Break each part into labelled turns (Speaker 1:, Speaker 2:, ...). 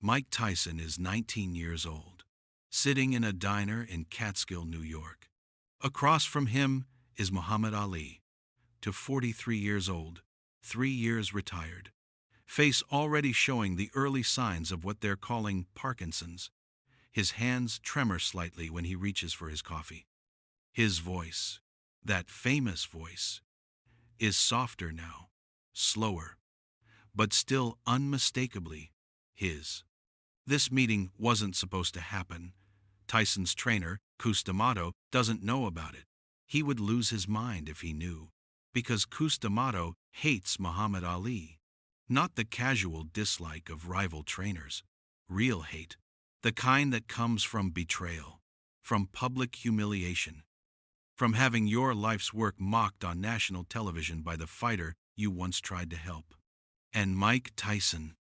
Speaker 1: Mike Tyson is 19 years old, sitting in a diner in Catskill, New York. Across from him is Muhammad Ali, 43 years old, 3 years retired, face already showing the early signs of what they're calling Parkinson's. His hands tremor slightly when he reaches for his coffee. His voice, that famous voice, is softer now, slower, but still unmistakably his. This meeting wasn't supposed to happen. Tyson's trainer, Cus D'Amato, doesn't know about it. He would lose his mind if he knew, because Cus D'Amato hates Muhammad Ali. Not the casual dislike of rival trainers. Real hate. The kind that comes from betrayal, from public humiliation, from having your life's work mocked on national television by the fighter you once tried to help. And Mike Tyson,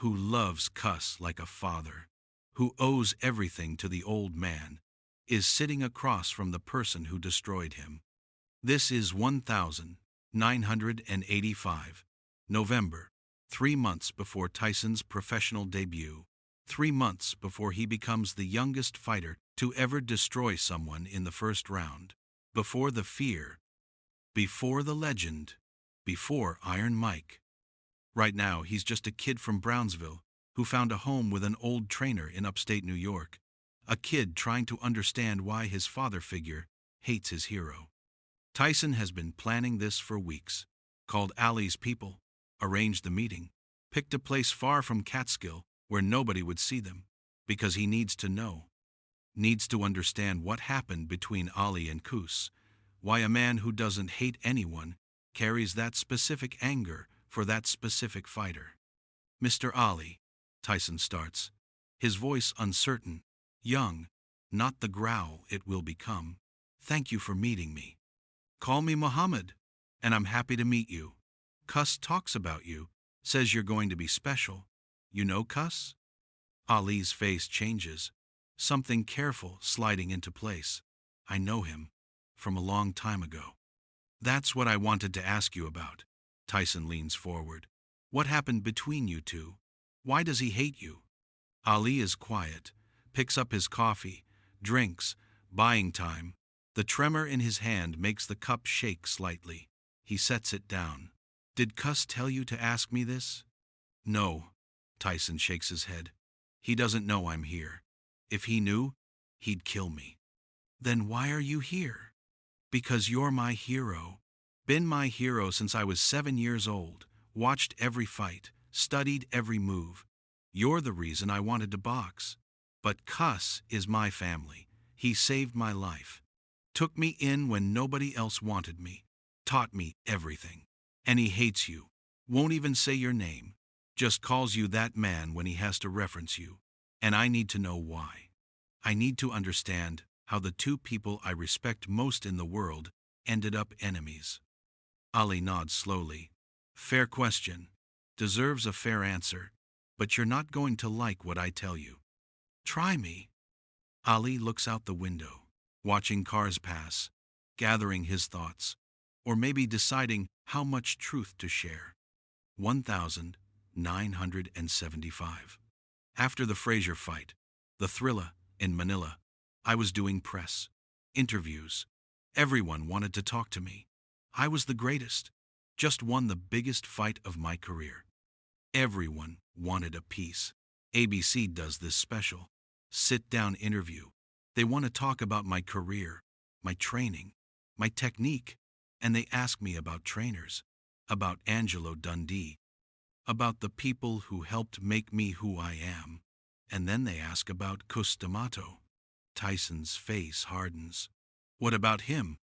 Speaker 1: who loves Cus like a father, who owes everything to the old man, is sitting across from the person who destroyed him. This is 1985, November, 3 months before Tyson's professional debut, 3 months before he becomes the youngest fighter to ever destroy someone in the first round, before the fear, before the legend, before Iron Mike. Right now, he's just a kid from Brownsville who found a home with an old trainer in upstate New York, a kid trying to understand why his father figure hates his hero. Tyson has been planning this for weeks, called Ali's people, arranged the meeting, picked a place far from Catskill where nobody would see them, because he needs to know, needs to understand what happened between Ali and Cus, why a man who doesn't hate anyone carries that specific anger for that specific fighter. Mr. Ali, Tyson starts, his voice uncertain, young, not the growl it will become. Thank you for meeting me. Call me Muhammad, and I'm happy to meet you. Cus talks about you, says you're going to be special. You know Cus? Ali's face changes, something careful sliding into place. I know him, from a long time ago. That's what I wanted to ask you about. Tyson leans forward. What happened between you two? Why does he hate you? Ali is quiet, picks up his coffee, drinks, buying time. The tremor in his hand makes the cup shake slightly. He sets it down. Did Cus tell you to ask me this? No. Tyson shakes his head. He doesn't know I'm here. If he knew, he'd kill me. Then why are you here? Because you're my hero. Been my hero since I was 7 years old, watched every fight, studied every move. You're the reason I wanted to box. But Cus is my family. He saved my life. Took me in when nobody else wanted me. Taught me everything. And he hates you. Won't even say your name. Just calls you that man when he has to reference you. And I need to know why. I need to understand how the two people I respect most in the world ended up enemies. Ali nods slowly. Fair question. Deserves a fair answer. But you're not going to like what I tell you. Try me. Ali looks out the window, watching cars pass, gathering his thoughts, or maybe deciding how much truth to share. 1975. After the Frazier fight, the Thrilla in Manila, I was doing press, interviews. Everyone wanted to talk to me. I was the greatest. Just won the biggest fight of my career. Everyone wanted a piece. ABC does this special sit-down interview. They want to talk about my career, my training, my technique, and they ask me about trainers, about Angelo Dundee, about the people who helped make me who I am. And then they ask about Cus D'Amato. Tyson's face hardens. What about him?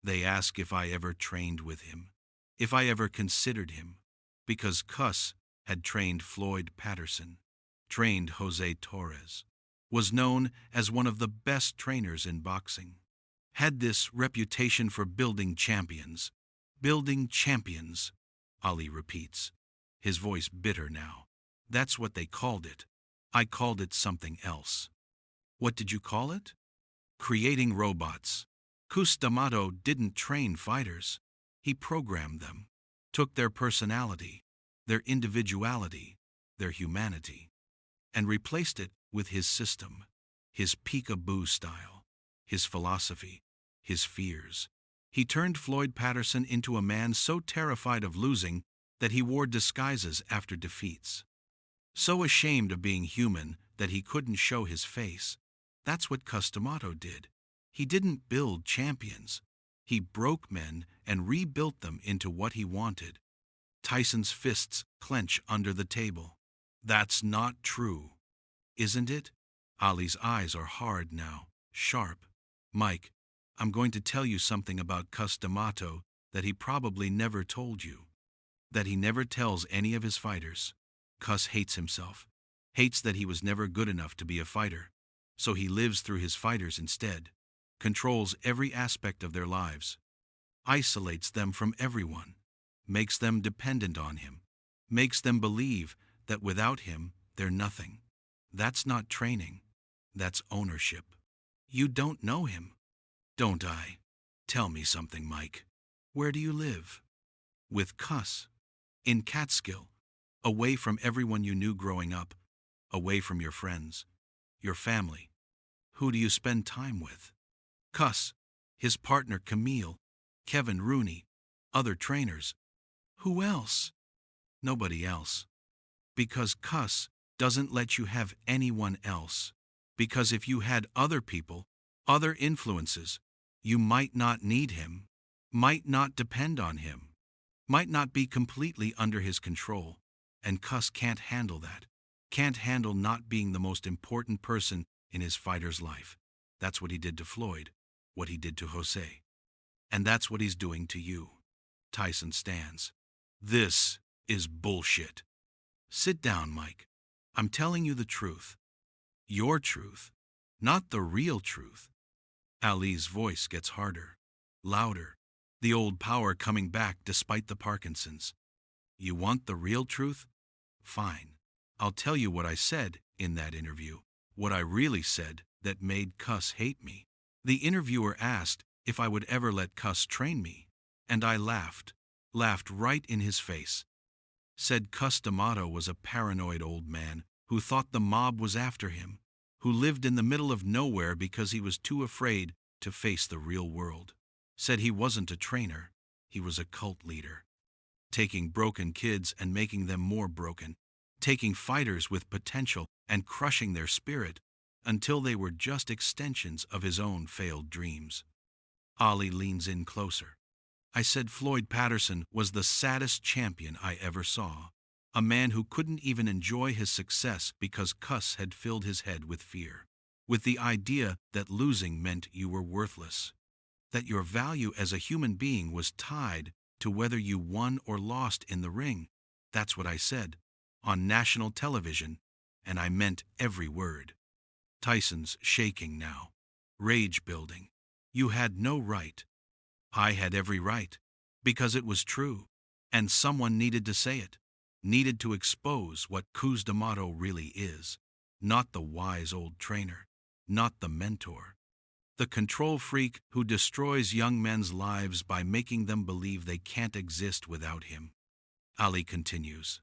Speaker 1: They ask if I ever trained with him, if I ever considered him, because Cus had trained Floyd Patterson, trained Jose Torres, was known as one of the best trainers in boxing, had this reputation for building champions. Building champions, Ali repeats, his voice bitter now. That's what they called it. I called it something else. What did you call it? Creating robots. Cus D'Amato didn't train fighters. He programmed them, took their personality, their individuality, their humanity, and replaced it with his system, his peekaboo style, his philosophy, his fears. He turned Floyd Patterson into a man so terrified of losing that he wore disguises after defeats. So ashamed of being human that he couldn't show his face. That's what Cus D'Amato did. He didn't build champions. He broke men and rebuilt them into what he wanted. Tyson's fists clench under the table. That's not true. Isn't it? Ali's eyes are hard now, sharp. Mike, I'm going to tell you something about Cus D'Amato that he probably never told you. That he never tells any of his fighters. Cus hates himself. Hates that he was never good enough to be a fighter. So he lives through his fighters instead. Controls every aspect of their lives. Isolates them from everyone. Makes them dependent on him. Makes them believe that without him, they're nothing. That's not training. That's ownership. You don't know him. Don't I? Tell me something, Mike. Where do you live? With Cus. In Catskill. Away from everyone you knew growing up. Away from your friends. Your family. Who do you spend time with? Cus. His partner Camille. Kevin Rooney. Other trainers. Who else? Nobody else. Because Cus doesn't let you have anyone else. Because if you had other people, other influences, you might not need him, might not depend on him, might not be completely under his control. And Cus can't handle that. Can't handle not being the most important person in his fighter's life. That's what he did to Floyd, what he did to Jose. And that's what he's doing to you. Tyson stands. This is bullshit. Sit down, Mike. I'm telling you the truth. Your truth, not the real truth. Ali's voice gets harder, louder, the old power coming back despite the Parkinson's. You want the real truth? Fine. I'll tell you what I said in that interview, what I really said that made Cus hate me. The interviewer asked if I would ever let Cus train me, and I laughed right in his face. Said Cus D'Amato was a paranoid old man who thought the mob was after him, who lived in the middle of nowhere because he was too afraid to face the real world. Said he wasn't a trainer, he was a cult leader. Taking broken kids and making them more broken. Taking fighters with potential and crushing their spirit until they were just extensions of his own failed dreams. Ali leans in closer. I said Floyd Patterson was the saddest champion I ever saw. A man who couldn't even enjoy his success because Cus had filled his head with fear. With the idea that losing meant you were worthless. That your value as a human being was tied to whether you won or lost in the ring. That's what I said. On national television. And I meant every word. Tyson's shaking now. Rage building. You had no right. I had every right. Because it was true. And someone needed to say it. Needed to expose what Cus D'Amato really is. Not the wise old trainer. Not the mentor. The control freak who destroys young men's lives by making them believe they can't exist without him. Ali continues,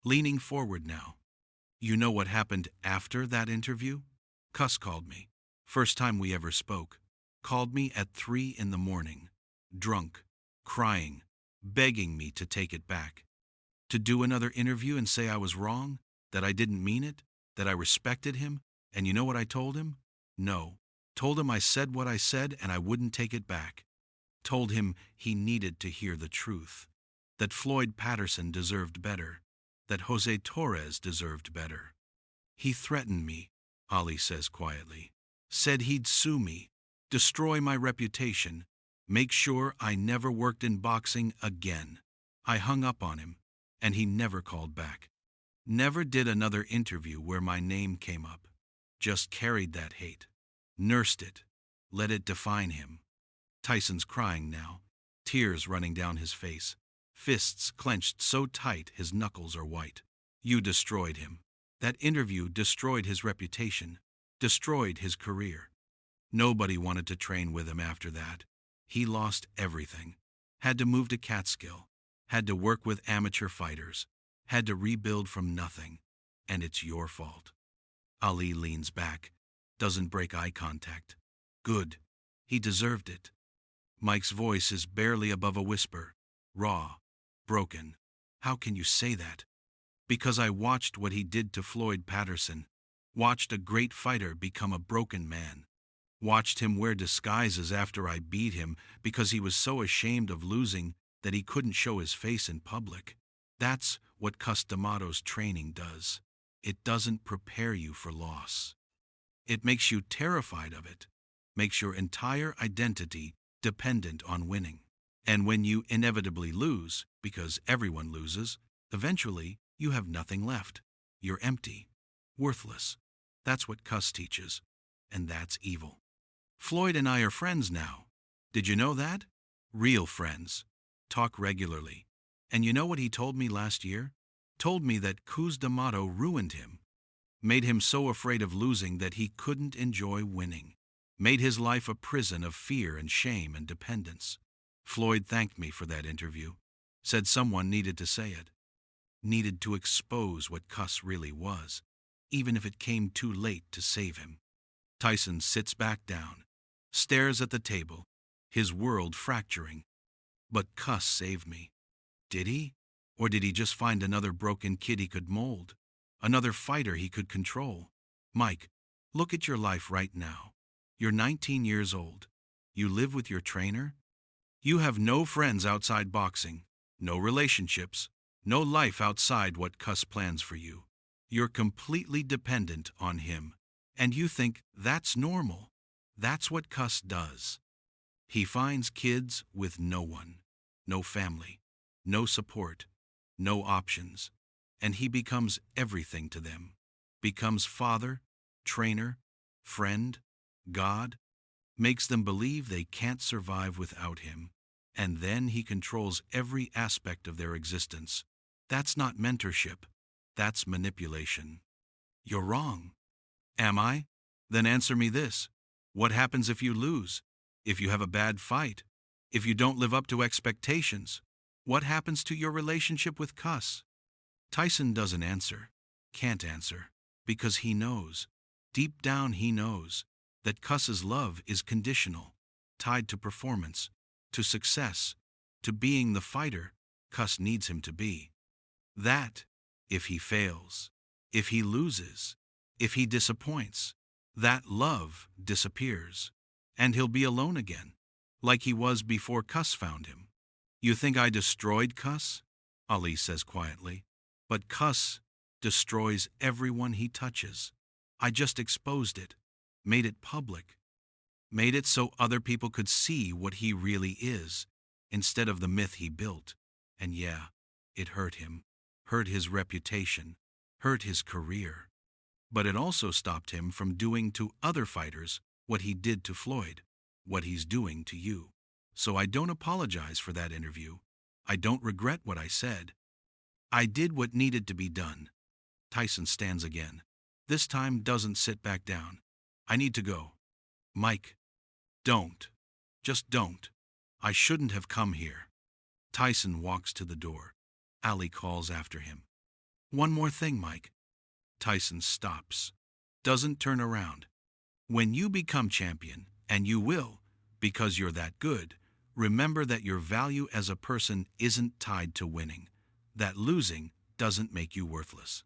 Speaker 1: leaning forward now. You know what happened after that interview? Cus called me. First time we ever spoke. Called me at 3 a.m, drunk, crying, begging me to take it back. To do another interview and say I was wrong, that I didn't mean it, that I respected him, and you know what I told him? No. Told him I said what I said and I wouldn't take it back. Told him he needed to hear the truth. That Floyd Patterson deserved better. That Jose Torres deserved better. He threatened me, Ali says quietly. Said he'd sue me, destroy my reputation, make sure I never worked in boxing again. I hung up on him, and he never called back. Never did another interview where my name came up. Just carried that hate. Nursed it. Let it define him. Tyson's crying now, tears running down his face, fists clenched so tight his knuckles are white. You destroyed him. That interview destroyed his reputation, destroyed his career. Nobody wanted to train with him after that. He lost everything. Had to move to Catskill. Had to work with amateur fighters. Had to rebuild from nothing. And it's your fault. Ali leans back, doesn't break eye contact. Good. He deserved it. Mike's voice is barely above a whisper. Raw. Broken. How can you say that? Because I watched what he did to Floyd Patterson. Watched a great fighter become a broken man. Watched him wear disguises after I beat him because he was so ashamed of losing that he couldn't show his face in public. That's what Cus D'Amato's training does. It doesn't prepare you for loss. It makes you terrified of it. Makes your entire identity dependent on winning. And when you inevitably lose, because everyone loses, eventually you have nothing left. You're empty. Worthless. That's what Cus teaches. And that's evil. Floyd and I are friends now. Did you know that? Real friends. Talk regularly. And you know what he told me last year? Told me that Cus D'Amato ruined him. Made him so afraid of losing that he couldn't enjoy winning. Made his life a prison of fear and shame and dependence. Floyd thanked me for that interview. Said someone needed to say it. Needed to expose what Cus really was, even if it came too late to save him. Tyson sits back down, stares at the table, his world fracturing. But Cus saved me. Did he? Or did he just find another broken kid he could mold? Another fighter he could control? Mike, look at your life right now. You're 19 years old. You live with your trainer? You have no friends outside boxing, no relationships, no life outside what Cus plans for you. You're completely dependent on him. And you think that's normal. That's what Cus does. He finds kids with no one, no family, no support, no options, and he becomes everything to them. Becomes father, trainer, friend, God, makes them believe they can't survive without him, and then he controls every aspect of their existence. That's not mentorship, that's manipulation. You're wrong. Am I? Then answer me this. What happens if you lose? If you have a bad fight? If you don't live up to expectations? What happens to your relationship with Cus? Tyson doesn't answer, can't answer, because he knows, deep down he knows, that Cus's love is conditional, tied to performance, to success, to being the fighter Cus needs him to be. That, if he fails, if he loses, if he disappoints, that love disappears, and he'll be alone again, like he was before Cus found him. You think I destroyed Cus? Ali says quietly. But Cus destroys everyone he touches. I just exposed it, made it public, made it so other people could see what he really is, instead of the myth he built. And yeah, it hurt him, hurt his reputation, hurt his career. But it also stopped him from doing to other fighters what he did to Floyd, what he's doing to you. So I don't apologize for that interview. I don't regret what I said. I did what needed to be done. Tyson stands again. This time doesn't sit back down. I need to go. Mike, don't. Just don't. I shouldn't have come here. Tyson walks to the door. Ali calls after him. One more thing, Mike. Tyson stops. Doesn't turn around. When you become champion, and you will, because you're that good, remember that your value as a person isn't tied to winning. That losing doesn't make you worthless.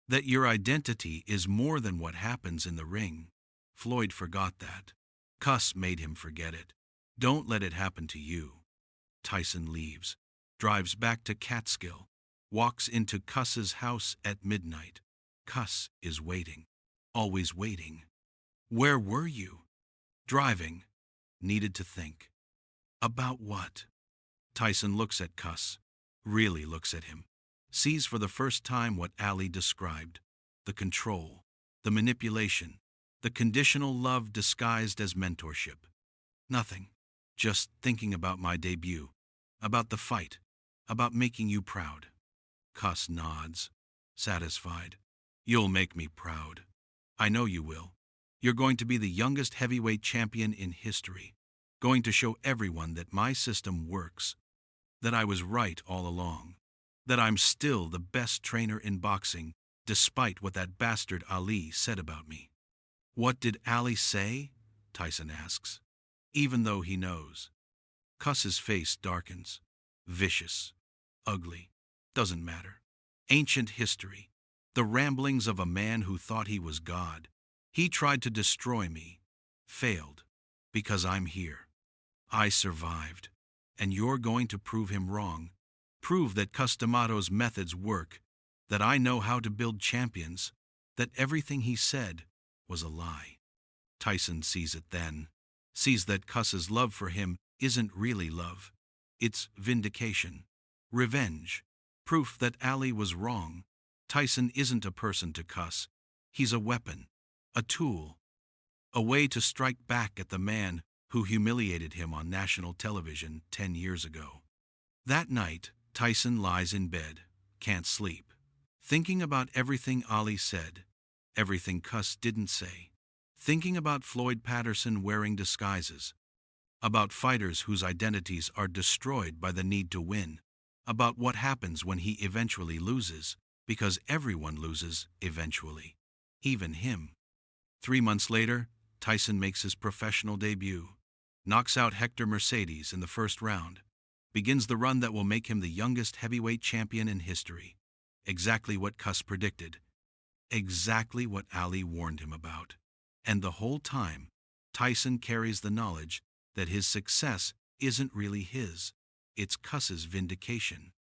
Speaker 1: That your identity is more than what happens in the ring. Floyd forgot that. Cus made him forget it. Don't let it happen to you. Tyson leaves, drives back to Catskill, walks into Cus's house at midnight. Cus is waiting, always waiting. Where were you? Driving. Needed to think. About what? Tyson looks at Cus, really looks at him, sees for the first time what Ali described, the control, the manipulation, the conditional love disguised as mentorship. Nothing, just thinking about my debut, about the fight, about making you proud. Cus nods, satisfied. You'll make me proud. I know you will. You're going to be the youngest heavyweight champion in history, going to show everyone that my system works, that I was right all along, that I'm still the best trainer in boxing despite what that bastard Ali said about me. What did Ali say? Tyson asks, even though he knows. Cus's face darkens. Vicious. Ugly. Doesn't matter. Ancient history. The ramblings of a man who thought he was God. He tried to destroy me. Failed. Because I'm here. I survived. And you're going to prove him wrong. Prove that Cus D'Amato's methods work. That I know how to build champions. That everything he said was a lie. Tyson sees it then. Sees that Cus's love for him isn't really love. It's vindication. Revenge. Proof that Ali was wrong. Tyson isn't a person to Cus. He's a weapon. A tool. A way to strike back at the man who humiliated him on national television 10 years ago. That night, Tyson lies in bed, can't sleep, thinking about everything Ali said, everything Cus didn't say, thinking about Floyd Patterson wearing disguises, about fighters whose identities are destroyed by the need to win, about what happens when he eventually loses, because everyone loses eventually, even him. 3 months later, Tyson makes his professional debut, knocks out Hector Mercedes in the first round, begins the run that will make him the youngest heavyweight champion in history. Exactly what Cus predicted. Exactly what Ali warned him about. And the whole time, Tyson carries the knowledge that his success isn't really his. It's Cus's vindication.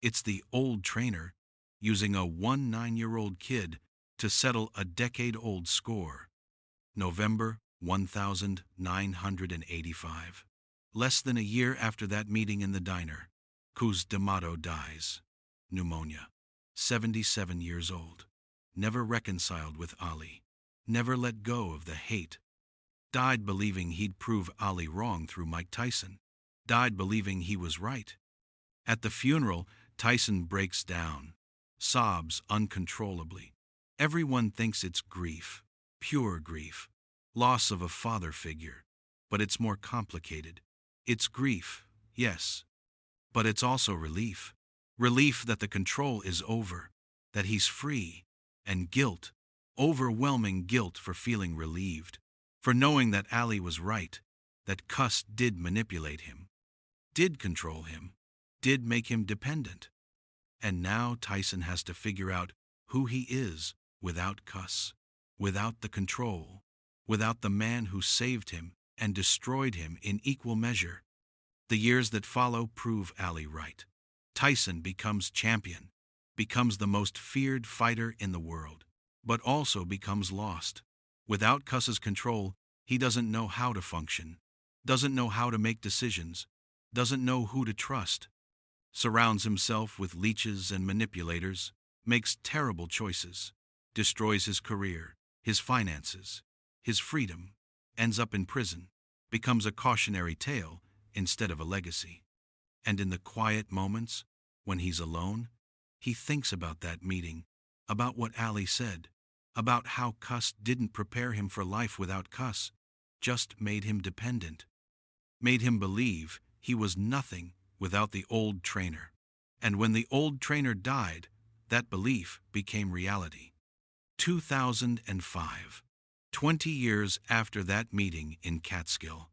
Speaker 1: It's the old trainer using a 9-year-old kid to settle a decade-old score. November 1985. Less than a year after that meeting in the diner, Cus D'Amato dies. Pneumonia. 77 years old. Never reconciled with Ali. Never let go of the hate. Died believing he'd prove Ali wrong through Mike Tyson. Died believing he was right. At the funeral, Tyson breaks down. Sobs uncontrollably. Everyone thinks it's grief. Pure grief. Loss of a father figure. But it's more complicated. It's grief, yes. But it's also relief. Relief that the control is over. That he's free. And guilt. Overwhelming guilt for feeling relieved. For knowing that Ali was right. That Cus did manipulate him. Did control him. Did make him dependent. And now Tyson has to figure out who he is without Cus. Without the control. Without the man who saved him and destroyed him in equal measure. The years that follow prove Ali right. Tyson becomes champion, becomes the most feared fighter in the world, but also becomes lost. Without Cus's control, he doesn't know how to function, doesn't know how to make decisions, doesn't know who to trust. Surrounds himself with leeches and manipulators, makes terrible choices, destroys his career, his finances, his freedom, ends up in prison, becomes a cautionary tale instead of a legacy. And in the quiet moments, when he's alone, he thinks about that meeting, about what Ali said, about how Cus didn't prepare him for life without Cus, just made him dependent, made him believe he was nothing without the old trainer. And when the old trainer died, that belief became reality. 2005. 20 years after that meeting in Catskill,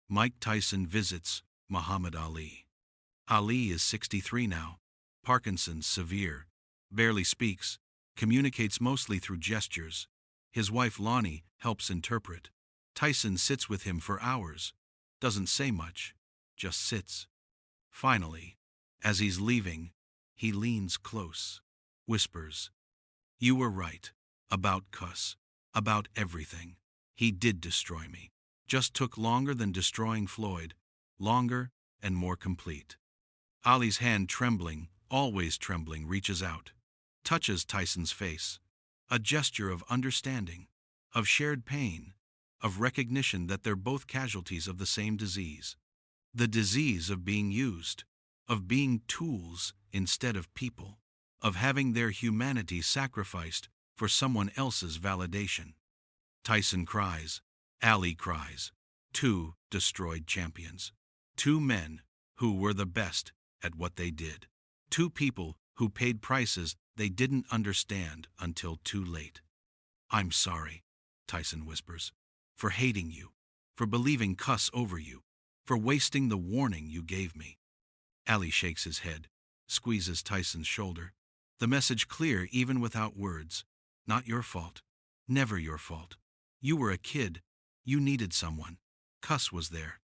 Speaker 1: Mike Tyson visits Muhammad Ali. Ali is 63 now, Parkinson's severe, barely speaks, communicates mostly through gestures. His wife Lonnie helps interpret. Tyson sits with him for hours, doesn't say much, just sits. Finally, as he's leaving, he leans close, whispers, "You were right, about Cus. About everything. He did destroy me. Just took longer than destroying Floyd. Longer and more complete." Ali's hand trembling, always trembling, reaches out. Touches Tyson's face. A gesture of understanding, of shared pain, of recognition that they're both casualties of the same disease. The disease of being used, of being tools instead of people, of having their humanity sacrificed for someone else's validation. Tyson cries. Ali cries. Two destroyed champions. Two men who were the best at what they did. Two people who paid prices they didn't understand until too late. "I'm sorry," Tyson whispers, "for hating you, for believing Cus over you, for wasting the warning you gave me." Ali shakes his head, squeezes Tyson's shoulder. The message clear even without words. "Not your fault. Never your fault. You were a kid. You needed someone. Cus was there.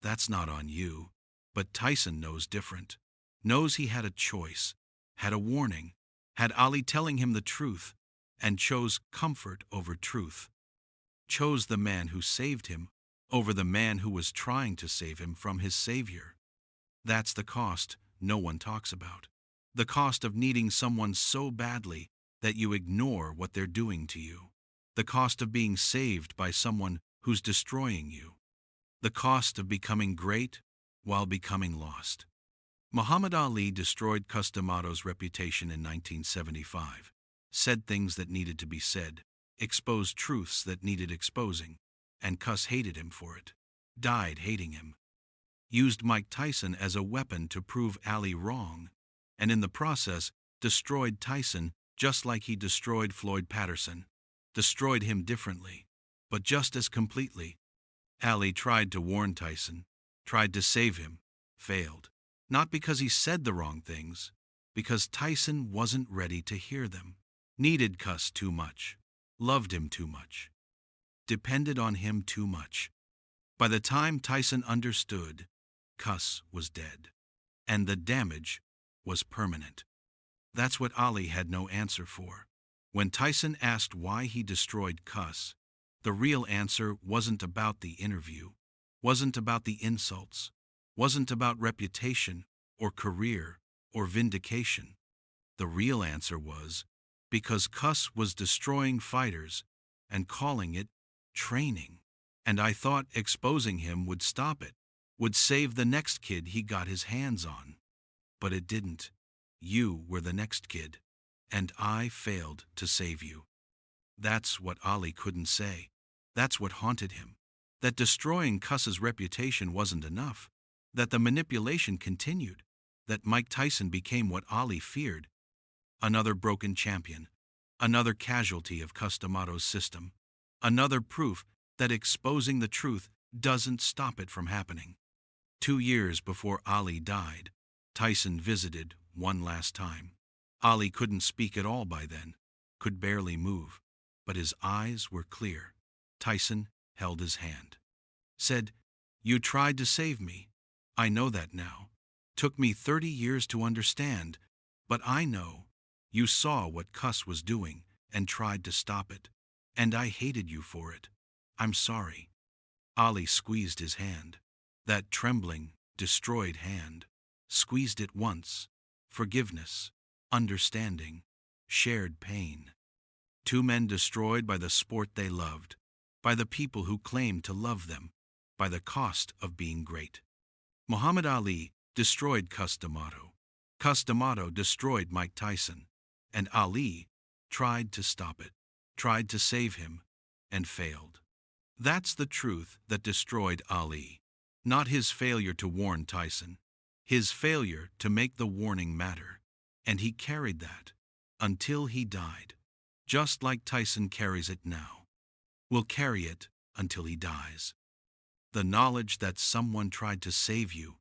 Speaker 1: That's not on you." But Tyson knows different. Knows he had a choice, had a warning, had Ali telling him the truth, and chose comfort over truth. Chose the man who saved him over the man who was trying to save him from his savior. That's the cost no one talks about. The cost of needing someone so badly that you ignore what they're doing to you. The cost of being saved by someone who's destroying you. The cost of becoming great while becoming lost. Muhammad Ali destroyed Cus D'Amato's reputation in 1975, said things that needed to be said, exposed truths that needed exposing, and Cus hated him for it, died hating him. Used Mike Tyson as a weapon to prove Ali wrong, and in the process destroyed Tyson just like he destroyed Floyd Patterson, destroyed him differently, but just as completely. Ali tried to warn Tyson, tried to save him, failed. Not because he said the wrong things, because Tyson wasn't ready to hear them. Needed Cus too much, loved him too much, depended on him too much. By the time Tyson understood, Cus was dead, and the damage was permanent. That's what Ali had no answer for. When Tyson asked why he destroyed Cus, the real answer wasn't about the interview, wasn't about the insults, wasn't about reputation or career or vindication. The real answer was because Cus was destroying fighters and calling it training. And I thought exposing him would stop it, would save the next kid he got his hands on. But it didn't. You were the next kid, and I failed to save you. That's what Ali couldn't say. That's what haunted him. That destroying Cus's reputation wasn't enough. That the manipulation continued. That Mike Tyson became what Ali feared. Another broken champion. Another casualty of Cus D'Amato's system. Another proof that exposing the truth doesn't stop it from happening. 2 years before Ali died, Tyson visited one last time. Ali couldn't speak at all by then, could barely move, but his eyes were clear. Tyson held his hand. Said, "You tried to save me. I know that now. Took me 30 years to understand, but I know. You saw what Cus was doing and tried to stop it, and I hated you for it. I'm sorry." Ali squeezed his hand. That trembling, destroyed hand. Squeezed it once. Forgiveness, understanding, shared pain. 2 men destroyed by the sport they loved, by the people who claimed to love them, by the cost of being great. Muhammad Ali destroyed Cus D'Amato. Cus D'Amato destroyed Mike Tyson, and Ali tried to stop it, tried to save him, and failed. That's the truth that destroyed Ali, not his failure to warn Tyson, his failure to make the warning matter. And he carried that until he died, just like Tyson carries it now. Will carry it until he dies. The knowledge that someone tried to save you,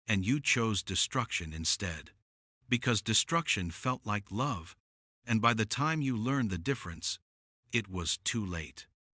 Speaker 1: and you chose destruction instead, because destruction felt like love, and by the time you learned the difference, it was too late.